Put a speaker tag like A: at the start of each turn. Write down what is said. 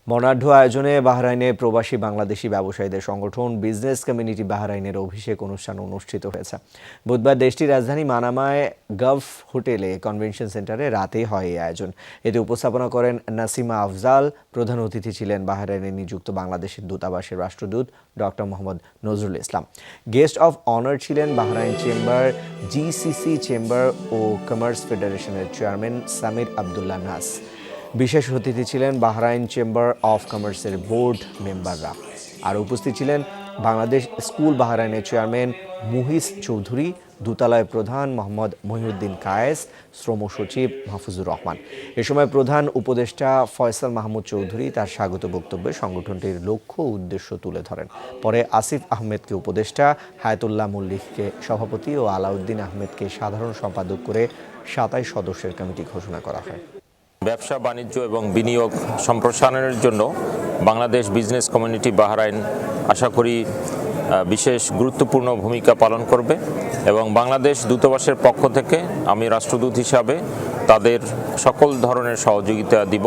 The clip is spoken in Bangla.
A: বর্ণাঢ্য আয়োজনে বাহরাইনে প্রবাসী বাংলাদেশি ব্যবসায়ীদের সংগঠন বিজনেস কমিউনিটি বাহরাইনের অভিষেক অনুষ্ঠান অনুষ্ঠিত হয়েছে। বুধবার দেশটির রাজধানী মানামায় গালফ হোটেলে কনভেনশন সেন্টারে রাতেই হয় এই আয়োজন। এতে উপস্থাপনা করেন নাসিমা আফজাল। প্রধান অতিথি ছিলেন বাহরাইনে নিযুক্ত বাংলাদেশের দূতাবাসের রাষ্ট্রদূত doctor Mohammad Nazrul Islam. Guest of honour ছিলেন বাহরাইন চেম্বার, জিসিসি চেম্বার ও কমার্স ফেডারেশনের চেয়ারম্যান সামির আবদুল্লাহ নাস। বিশেষ অতিথি ছিলেন বাহরাইন চেম্বার অফ কমার্সের বোর্ড মেম্বাররা। আর উপস্থিত ছিলেন বাংলাদেশ স্কুল বাহরাইনের চেয়ারম্যান মুহিস চৌধুরী, দূতালয় প্রধান মোহাম্মদ মহিউদ্দিন কায়েস, শ্রম সচিব মাহফুজুর রহমান। এ সময় প্রধান উপদেষ্টা ফয়সাল মাহমুদ চৌধুরী তার স্বাগত বক্তব্যে সংগঠনটির লক্ষ্য ও উদ্দেশ্য তুলে ধরেন। পরে আসিফ আহমেদকে উপদেষ্টা, হায়াতুল্লাহ মল্লিককে সভাপতি ও আলাউদ্দিন আহমেদকে সাধারণ সম্পাদক করে ২৭ সদস্যের কমিটি ঘোষণা করা হয়।
B: ব্যবসা বাণিজ্য এবং বিনিয়োগ সম্প্রসারণের জন্য বাংলাদেশ বিজনেস কমিউনিটি বাহরাইন আশা করি বিশেষ গুরুত্বপূর্ণ ভূমিকা পালন করবে এবং বাংলাদেশ দূতাবাসের পক্ষ থেকে আমি রাষ্ট্রদূত হিসাবে তাদের সকল ধরনের সহযোগিতা দিব।